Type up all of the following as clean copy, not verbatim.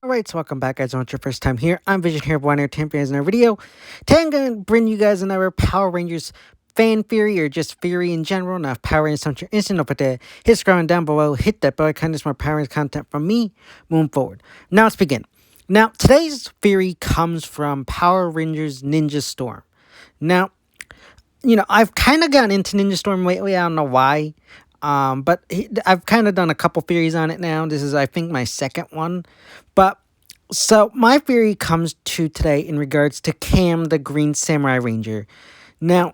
Alright, so welcome back guys. If it's your first time here, I'm Vision here, one Entertainment in our video. Today I'm going to bring you guys another Power Rangers fan theory, or just theory in general. Now if Power Rangers something you're instant, don't forget to hit scrolling down below, hit that bell icon, there's more Power Rangers content from me moving forward. Now let's begin. Now today's theory comes from Power Rangers Ninja Storm. Now, I've kind of gotten into Ninja Storm lately, I don't know why. But I've kind of done a couple theories on it now. This is, I think, my second one. But so my theory comes to today in regards to Cam, the Green Samurai Ranger. Now,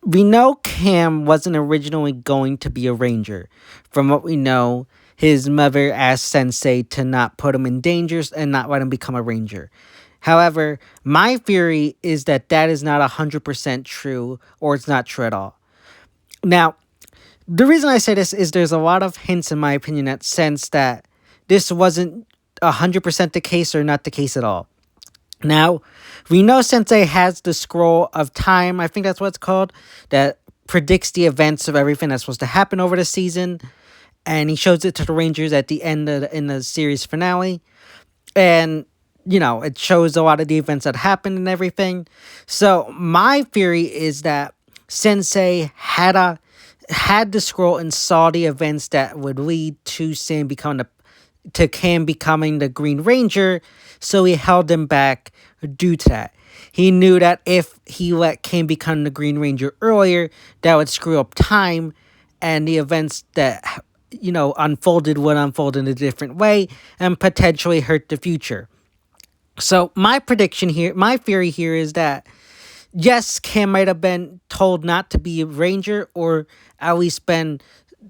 we know Cam wasn't originally going to be a ranger. From what we know, his mother asked Sensei to not put him in danger and not let him become a ranger. However, my theory is that that is not 100% true, or it's not true at all. Now, the reason I say this is there's a lot of hints, in my opinion, that sense that this wasn't 100% the case or not the case at all. Now, we know Sensei has the scroll of time, I think that's what it's called, that predicts the events of everything that's supposed to happen over the season, and he shows it to the Rangers at the end in the series finale, and it shows a lot of the events that happened and everything. So my theory is that Sensei had the scroll and saw the events that would lead to Cam becoming the Green Ranger, so he held him back due to that. He knew that if he let Cam become the Green Ranger earlier, that would screw up time, and the events that unfolded would unfold in a different way and potentially hurt the future. So my theory here is that yes, Cam might have been told not to be a ranger, or at least been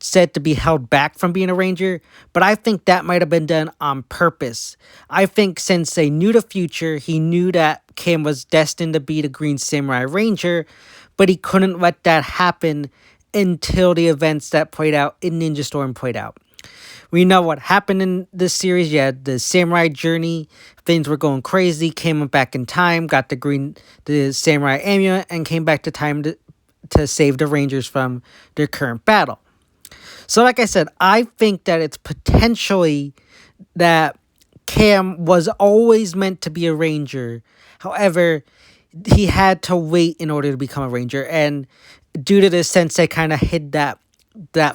said to be held back from being a ranger, but I think that might have been done on purpose. I think Sensei knew the future. He knew that Cam was destined to be the Green Samurai Ranger, but he couldn't let that happen until the events that played out in Ninja Storm played out. We know what happened in this series. You had the samurai journey. Things were going crazy. Came back in time, got the samurai amulet, and came back to time to save the Rangers from their current battle. So like I said, I think that it's potentially that Cam was always meant to be a Ranger. However, he had to wait in order to become a Ranger. And due to this, Sensei kind of hid that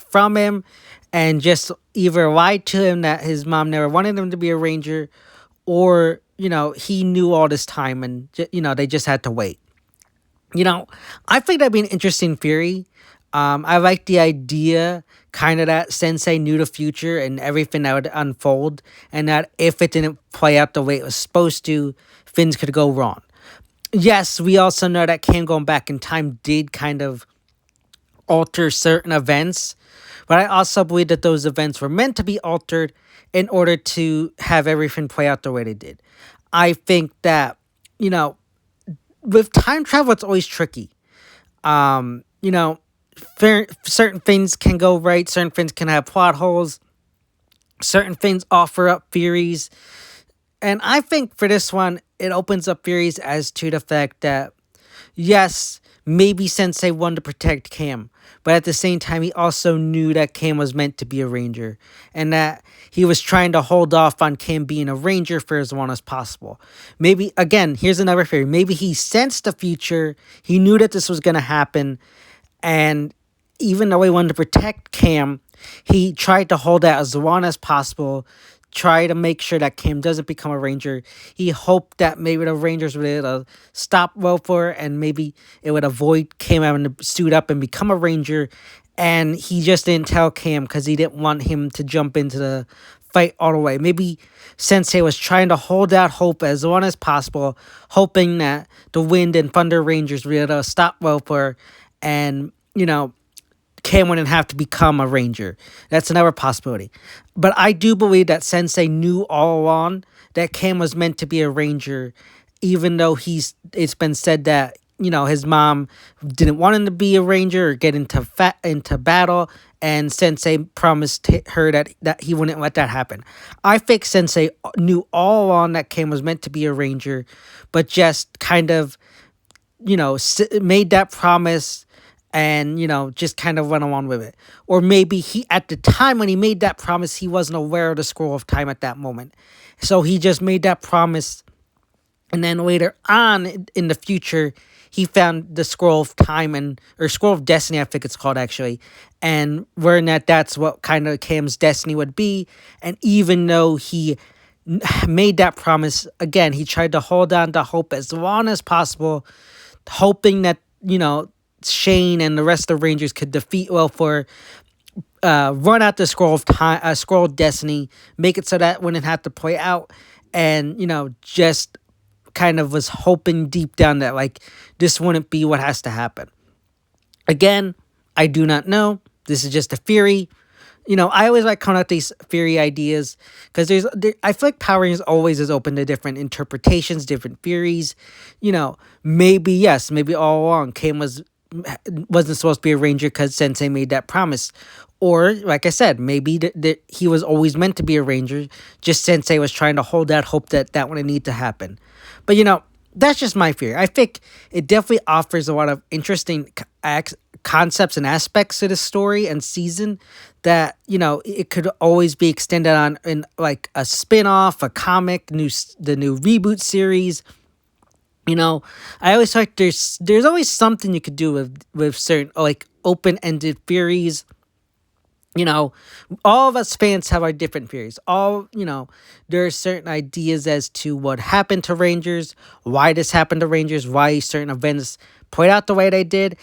from him, and just either lied to him that his mom never wanted him to be a ranger, or, he knew all this time and, they just had to wait. I think that'd be an interesting theory. I like the idea, kind of, that Sensei knew the future and everything that would unfold, and that if it didn't play out the way it was supposed to, things could go wrong. Yes, we also know that Cam going back in time did kind of alter certain events, but I also believe that those events were meant to be altered in order to have everything play out the way they did. I think that, with time travel, it's always tricky. Certain things can go right, certain things can have plot holes, certain things offer up theories. And I think for this one, it opens up theories as to the fact that, yes, maybe Sensei wanted to protect Cam, but at the same time, he also knew that Cam was meant to be a ranger, and that he was trying to hold off on Cam being a ranger for as long as possible. Maybe, again, here's another theory. Maybe he sensed the future. He knew that this was going to happen, and even though he wanted to protect Cam, he tried to hold that as long as possible, try to make sure that Cam doesn't become a ranger. He hoped that maybe the Rangers would be able to stop Welfare, and maybe it would avoid Cam having to suit up and become a ranger. And he just didn't tell Cam because he didn't want him to jump into the fight all the way. Maybe Sensei was trying to hold out hope as long as possible, hoping that the Wind and Thunder Rangers would be able to stop Welfare, and, Cam wouldn't have to become a ranger. That's another possibility. But I do believe that Sensei knew all along that Cam was meant to be a ranger, even though it's been said that, his mom didn't want him to be a ranger or get into battle, and Sensei promised her that he wouldn't let that happen. I think Sensei knew all along that Cam was meant to be a ranger, but just kind of, made that promise and just kind of went along with it. Or maybe he, at the time when he made that promise, he wasn't aware of the scroll of time at that moment, so he just made that promise, and then later on in the future, he found the scroll of time, and or scroll of destiny, I think it's called, actually, and learned that that's what kind of Cam's destiny would be. And even though he made that promise, again, he tried to hold on to hope as long as possible, hoping that Shane and the rest of the Rangers could defeat Wilfor, run out the scroll of time, scroll of destiny, make it so that wouldn't have to play out, and just kind of was hoping deep down that like this wouldn't be what has to happen. Again, I do not know. This is just a theory. I always like coming out these theory ideas because I feel like Power Rangers always is open to different interpretations, different theories. Maybe yes, maybe all along Kame wasn't supposed to be a ranger because Sensei made that promise, or like I said, maybe he was always meant to be a ranger. Just Sensei was trying to hold out hope that wouldn't need to happen. But that's just my theory. I think it definitely offers a lot of interesting concepts and aspects to the story and season that it could always be extended on in like a spin-off, a comic, the new Reboot series. I always thought there's always something you could do with certain like open-ended theories. All of us fans have our different theories. There are certain ideas as to what happened to Rangers, why this happened to Rangers, why certain events played out the way they did.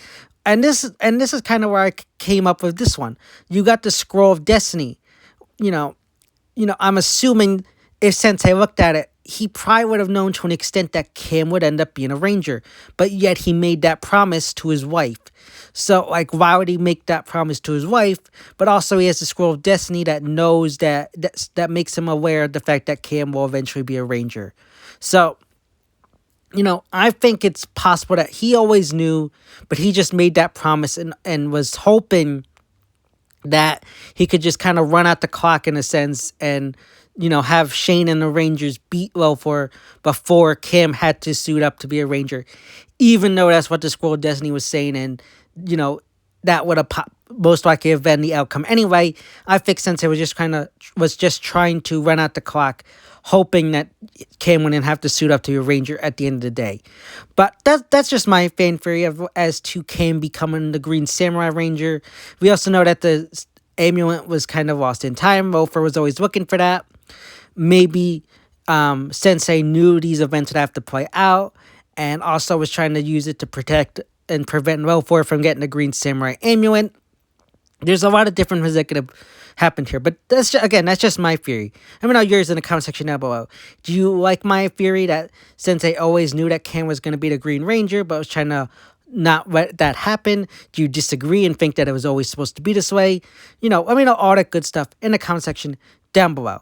And this is kind of where I came up with this one. You got the Scroll of Destiny. I'm assuming if Sensei looked at it, he probably would have known to an extent that Cam would end up being a ranger, but yet he made that promise to his wife. So, like, why would he make that promise to his wife? But also, he has the Scroll of Destiny that knows that makes him aware of the fact that Cam will eventually be a ranger. So, I think it's possible that he always knew, but he just made that promise and was hoping that he could just kind of run out the clock in a sense and have Shane and the Rangers beat Wilfor before Cam had to suit up to be a Ranger, even though that's what the Scroll of Destiny was saying, and that would have most likely have been the outcome anyway. I think Sensei was just trying to run out the clock, hoping that Cam wouldn't have to suit up to be a Ranger at the end of the day. But that's just my fan theory as to Cam becoming the Green Samurai Ranger. We also know that the amulet was kind of lost in time. Wilfor was always looking for that. Maybe Sensei knew these events would have to play out and also was trying to use it to protect and prevent Wilfor from getting the Green Samurai amulet. There's a lot of different things that could have happened here, but that's just my theory. Let me know yours in the comment section down below. Do you like my theory that Sensei always knew that Cam was going to be the Green Ranger, but was trying to not let that happen? Do you disagree and think that it was always supposed to be this way? Let me know all that good stuff in the comment section down below.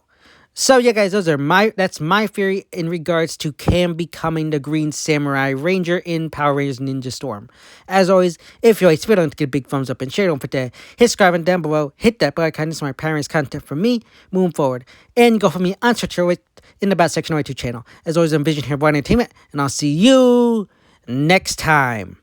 So yeah, guys, that's my theory in regards to Cam becoming the Green Samurai Ranger in Power Rangers Ninja Storm. As always, if you like this video, don't forget to give a big thumbs up and share. Don't forget to hit subscribe and down below, hit that bell icon. This is my Power Rangers content from me moving forward. And go for me on Twitter in the About section of my YouTube channel. As always, I'm Vision here, Boy Entertainment, and I'll see you next time.